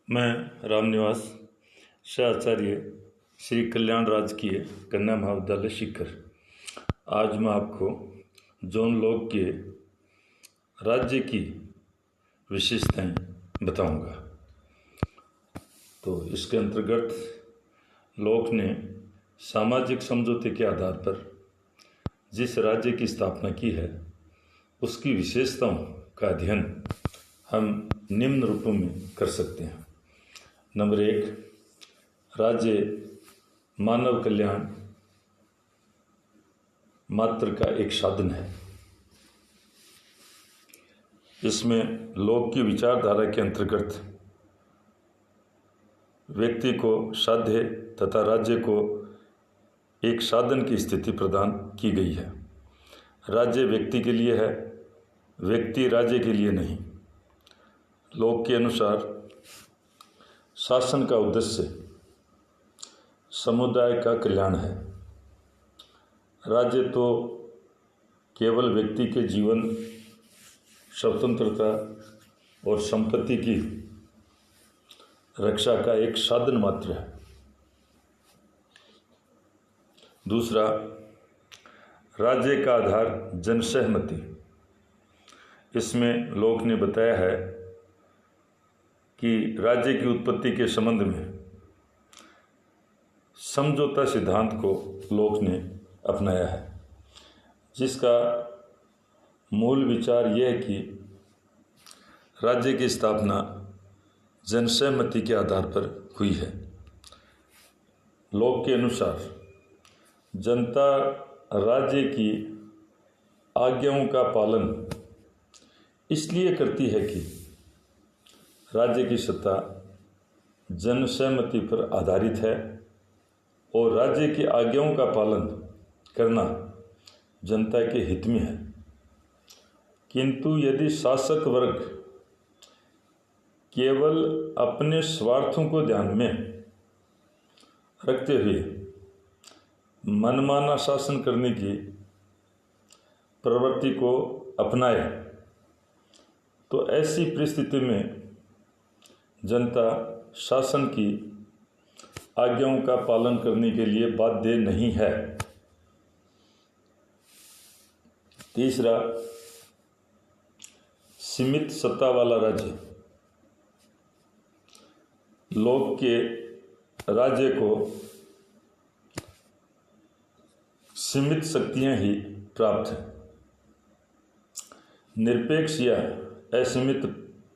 मैं रामनिवास शाह आचार्य श्री कल्याण राजकीय कन्या महाविद्यालय सीकर आज मैं आपको जॉन लॉक के राज्य की विशेषताएं बताऊंगा। तो इसके अंतर्गत लॉक ने सामाजिक समझौते के आधार पर जिस राज्य की स्थापना की है उसकी विशेषताओं का अध्ययन हम निम्न रूपों में कर सकते हैं। नंबर 1, राज्य मानव कल्याण मात्र का एक साधन है। इसमें लॉक की विचारधारा के अंतर्गत व्यक्ति को साध्य तथा राज्य को एक साधन की स्थिति प्रदान की गई है। राज्य व्यक्ति के लिए है, व्यक्ति राज्य के लिए नहीं। लॉक के अनुसार शासन का उद्देश्य समुदाय का कल्याण है। राज्य तो केवल व्यक्ति के जीवन, स्वतंत्रता और संपत्ति की रक्षा का एक साधन मात्र है। दूसरा, राज्य का आधार जनसहमति। इसमें लॉक ने बताया है कि राज्य की उत्पत्ति के संबंध में समझौता सिद्धांत को लॉक ने अपनाया है, जिसका मूल विचार यह है कि राज्य की स्थापना जनसहमति के आधार पर हुई है। लॉक के अनुसार जनता राज्य की आज्ञाओं का पालन इसलिए करती है कि राज्य की सत्ता जनसहमति पर आधारित है और राज्य की आज्ञाओं का पालन करना जनता के हित में है। किंतु यदि शासक वर्ग केवल अपने स्वार्थों को ध्यान में रखते हुए मनमाना शासन करने की प्रवृत्ति को अपनाए तो ऐसी परिस्थिति में जनता शासन की आज्ञाओं का पालन करने के लिए बाध्य नहीं है। तीसरा, सीमित सत्ता वाला राज्य। लॉक के राज्य को सीमित शक्तियां ही प्राप्त हैं, निरपेक्ष या असीमित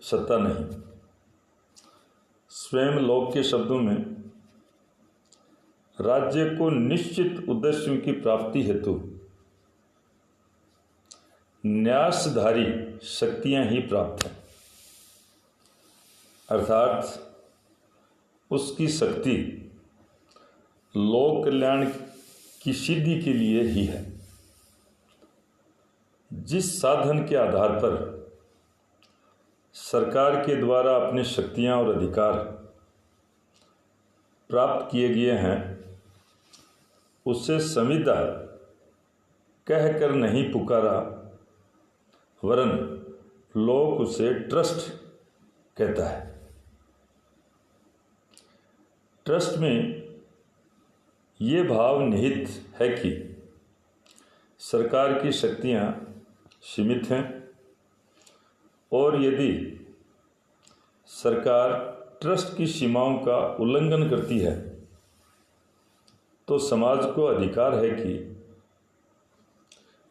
सत्ता नहीं। स्वयं लॉक के शब्दों में राज्य को निश्चित उद्देश्यों की प्राप्ति हेतु न्यासधारी शक्तियां ही प्राप्त हैं, अर्थात उसकी शक्ति लोक कल्याण की सिद्धि के लिए ही है। जिस साधन के आधार पर सरकार के द्वारा अपनी शक्तियां और अधिकार प्राप्त किए गए हैं उसे संविदा कहकर नहीं पुकारा, वरन लोक उसे ट्रस्ट कहता है। ट्रस्ट में ये भाव निहित है कि सरकार की शक्तियां सीमित हैं और यदि सरकार ट्रस्ट की सीमाओं का उल्लंघन करती है तो समाज को अधिकार है कि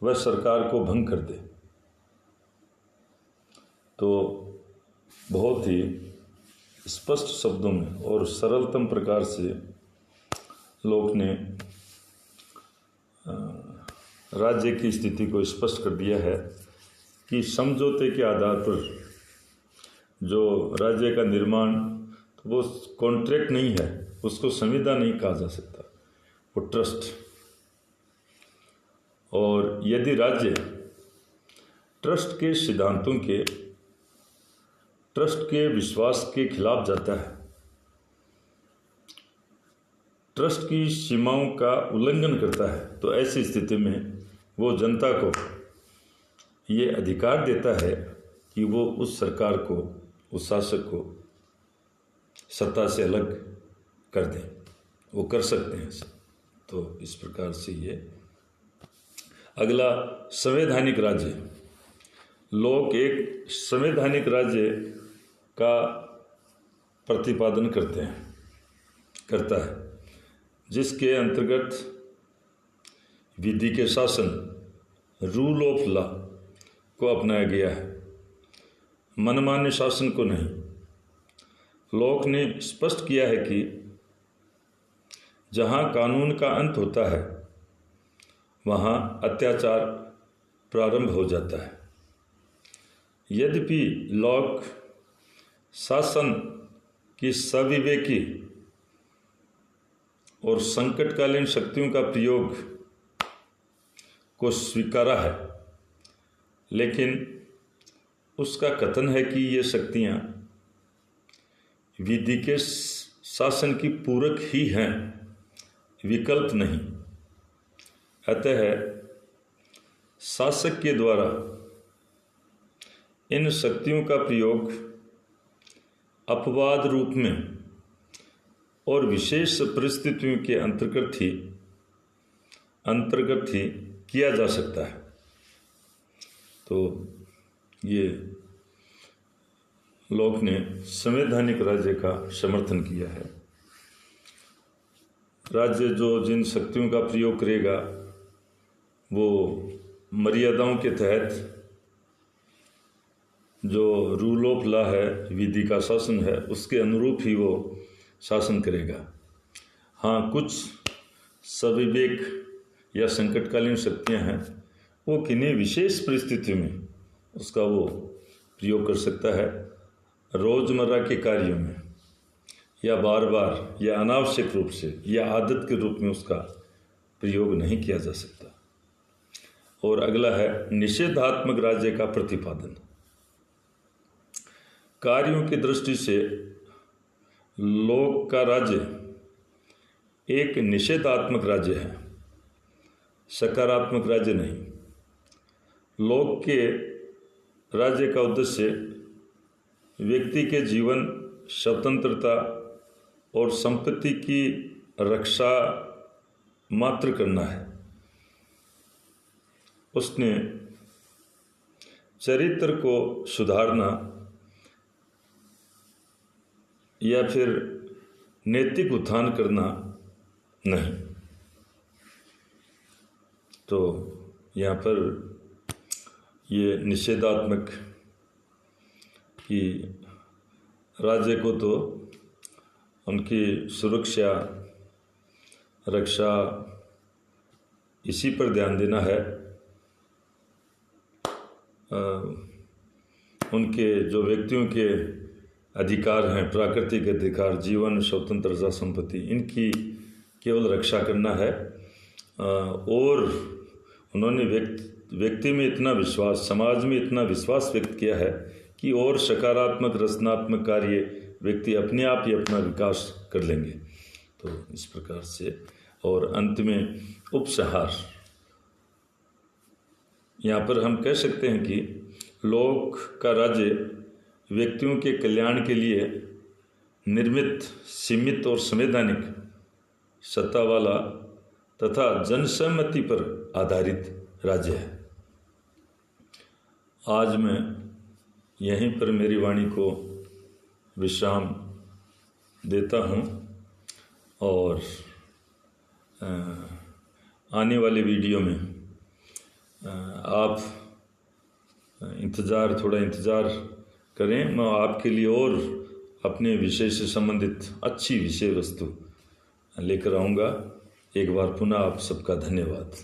वह सरकार को भंग कर दे। तो बहुत ही स्पष्ट शब्दों में और सरलतम प्रकार से लॉक ने राज्य की स्थिति को स्पष्ट कर दिया है कि समझौते के आधार पर जो राज्य का निर्माण, तो वो कॉन्ट्रैक्ट नहीं है, उसको संविदा नहीं कहा जा सकता, वो ट्रस्ट। और यदि राज्य ट्रस्ट के सिद्धांतों के, ट्रस्ट के विश्वास के खिलाफ जाता है, ट्रस्ट की सीमाओं का उल्लंघन करता है, तो ऐसी स्थिति में वो जनता को ये अधिकार देता है कि वो उस सरकार को, उस शासक को सत्ता से अलग कर दें, वो कर सकते हैं। तो इस प्रकार से ये। अगला, संवैधानिक राज्य। लोग एक संवैधानिक राज्य का प्रतिपादन करता है, जिसके अंतर्गत विधि के शासन, रूल ऑफ लॉ को अपनाया गया है, मनमान्य शासन को नहीं। लोक ने स्पष्ट किया है कि जहाँ कानून का अंत होता है वहाँ अत्याचार प्रारंभ हो जाता है। यद्यपि लोक शासन की सविवेकी और संकटकालीन शक्तियों का प्रयोग को स्वीकारा है, लेकिन उसका कथन है कि ये शक्तियाँ विधि के शासन की पूरक ही हैं, विकल्प नहीं। अतः शासक के द्वारा इन शक्तियों का प्रयोग अपवाद रूप में और विशेष परिस्थितियों के अंतर्गत ही किया जा सकता है। तो ये लोक ने संवैधानिक राज्य का समर्थन किया है। राज्य जो जिन शक्तियों का प्रयोग करेगा वो मर्यादाओं के तहत, जो रूल ऑफ लॉ है, विधि का शासन है, उसके अनुरूप ही वो शासन करेगा। हाँ, कुछ सविवेक या संकटकालीन शक्तियां हैं, वो किन्हीं विशेष परिस्थितियों में उसका वो प्रयोग कर सकता है। रोज़मर्रा के कार्यों में या बार बार या अनावश्यक रूप से या आदत के रूप में उसका प्रयोग नहीं किया जा सकता। और अगला है निषेधात्मक राज्य का प्रतिपादन। कार्यों की दृष्टि से लोक का राज्य एक निषेधात्मक राज्य है, सकारात्मक राज्य नहीं। लोक के राज्य का उद्देश्य व्यक्ति के जीवन, स्वतंत्रता और संपत्ति की रक्षा मात्र करना है। उसने चरित्र को सुधारना या फिर नैतिक उत्थान करना नहीं। तो यहाँ पर ये निषेधात्मक कि राज्य को तो उनकी सुरक्षा, रक्षा, इसी पर ध्यान देना है। उनके जो व्यक्तियों के अधिकार हैं, प्राकृतिक अधिकार, जीवन, स्वतंत्रता, संपत्ति, इनकी केवल रक्षा करना है। और उन्होंने व्यक्ति में इतना विश्वास, समाज में इतना विश्वास व्यक्त किया है कि और सकारात्मक, रचनात्मक कार्य व्यक्ति अपने आप ही अपना विकास कर लेंगे। तो इस प्रकार से। और अंत में उपसंहार, यहाँ पर हम कह सकते हैं कि लोक का राज्य व्यक्तियों के कल्याण के लिए निर्मित, सीमित और संवैधानिक सत्ता वाला तथा जनसम्मति पर आधारित राज्य है। आज मैं यहीं पर मेरी वाणी को विश्राम देता हूँ और आने वाले वीडियो में आप थोड़ा इंतज़ार करें। मैं आपके लिए और अपने विषय से संबंधित अच्छी विषय वस्तु लेकर आऊँगा। एक बार पुनः आप सबका धन्यवाद।